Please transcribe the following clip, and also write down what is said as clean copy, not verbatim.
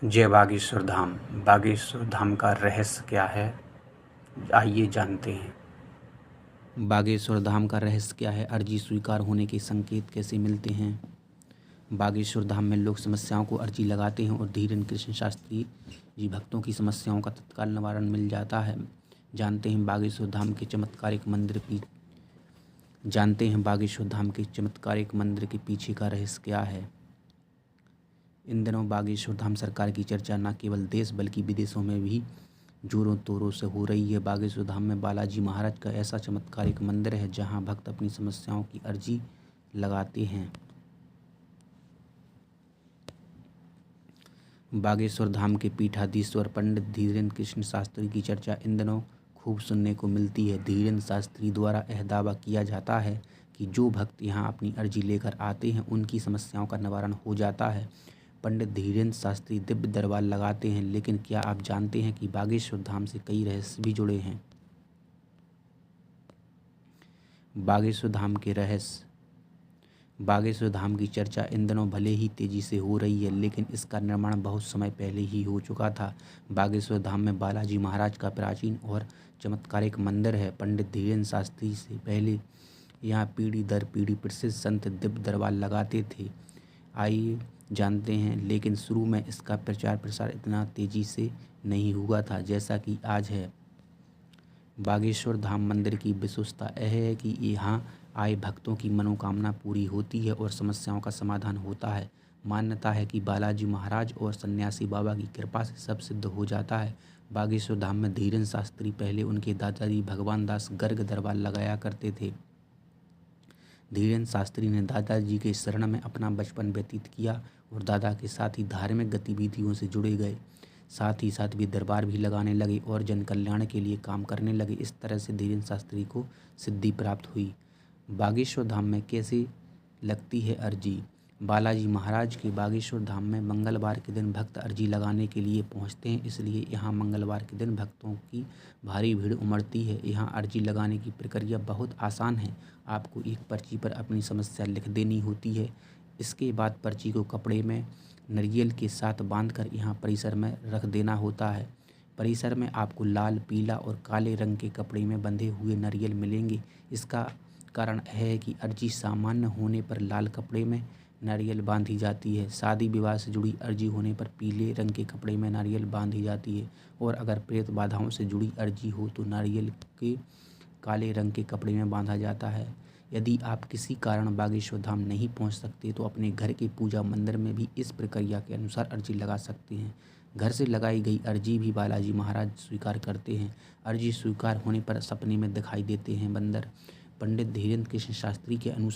जय बागेश्वर धाम। बागेश्वर धाम का रहस्य क्या है, आइए जानते हैं। बागेश्वर धाम का रहस्य क्या है, अर्जी स्वीकार होने के संकेत कैसे मिलते हैं। बागेश्वर धाम में लोग समस्याओं को अर्जी लगाते हैं और धीरेन्द्र कृष्ण शास्त्री जी भक्तों की समस्याओं का तत्काल निवारण मिल जाता है। जानते हैं बागेश्वर धाम के चमत्कारिक मंदिर के पीछे का रहस्य क्या है। इन दिनों बागेश्वर धाम सरकार की चर्चा न केवल देश बल्कि विदेशों में भी जोरों तोरों से हो रही है। बागेश्वर धाम में बालाजी महाराज का ऐसा चमत्कारिक मंदिर है जहां भक्त अपनी समस्याओं की अर्जी लगाते हैं। बागेश्वर धाम के पीठाधीश्वर पंडित धीरेन्द्र कृष्ण शास्त्री की चर्चा इन दिनों खूब सुनने को मिलती है। धीरेन्द्र शास्त्री द्वारा यह दावा किया जाता है कि जो भक्त यहाँ अपनी अर्जी लेकर आते हैं उनकी समस्याओं का निवारण हो जाता है। पंडित धीरेन्द्र शास्त्री दिव्य दरबार लगाते हैं, लेकिन क्या आप जानते हैं कि बागेश्वर धाम से कई रहस्य भी जुड़े हैं। बागेश्वर धाम के रहस्य। बागेश्वर धाम की चर्चा इन दिनों भले ही तेजी से हो रही है, लेकिन इसका निर्माण बहुत समय पहले ही हो चुका था। बागेश्वर धाम में बालाजी महाराज का प्राचीन और चमत्कारिक मंदिर है। पंडित धीरेन्द्र शास्त्री से पहले यहाँ पीढ़ी दर पीढ़ी प्रसिद्ध संत दिव्य दरबार लगाते थे। आइए जानते हैं, लेकिन शुरू में इसका प्रचार प्रसार इतना तेजी से नहीं हुआ था जैसा कि आज है। बागेश्वर धाम मंदिर की विशेषता यह है कि यहाँ आए भक्तों की मनोकामना पूरी होती है और समस्याओं का समाधान होता है। मान्यता है कि बालाजी महाराज और सन्यासी बाबा की कृपा से सब सिद्ध हो जाता है। बागेश्वर धाम में धीरेन्द्र शास्त्री पहले उनके दादाजी भगवान दास गर्ग दरबार लगाया करते थे। धीरेन्द्र शास्त्री ने दादाजी के शरण में अपना बचपन व्यतीत किया और दादा के साथ ही धार्मिक गतिविधियों से जुड़े गए। साथ ही साथ वे दरबार भी लगाने लगे और जन कल्याण के लिए काम करने लगे। इस तरह से धीरेन्द्र शास्त्री को सिद्धि प्राप्त हुई। बागेश्वर धाम में कैसे लगती है अर्जी। बालाजी महाराज के बागेश्वर धाम में मंगलवार के दिन भक्त अर्जी लगाने के लिए पहुंचते हैं, इसलिए यहाँ मंगलवार के दिन भक्तों की भारी भीड़ उमड़ती है। यहाँ अर्जी लगाने की प्रक्रिया बहुत आसान है। आपको एक पर्ची पर अपनी समस्या लिख देनी होती है। इसके बाद पर्ची को कपड़े में नारियल के साथ बांधकर यहाँ परिसर में रख देना होता है। परिसर में आपको लाल, पीला और काले रंग के कपड़े में बंधे हुए नारियल मिलेंगे। इसका कारण है कि अर्जी सामान्य होने पर लाल कपड़े में नारियल बांधी जाती है। शादी विवाह से जुड़ी अर्जी होने पर पीले रंग के कपड़े में नारियल बांधी जाती है और अगर प्रेत बाधाओं से जुड़ी अर्जी हो तो नारियल के काले रंग के कपड़े में बांधा जाता है। यदि आप किसी कारण बागेश्वर धाम नहीं पहुंच सकते तो अपने घर के पूजा मंदिर में भी इस प्रक्रिया के अनुसार अर्जी लगा सकते हैं। घर से लगाई गई अर्जी भी बालाजी महाराज स्वीकार करते हैं। अर्जी स्वीकार होने पर सपने में दिखाई देते हैं बंदर। पंडित धीरेन्द्र कृष्ण शास्त्री के अनुसार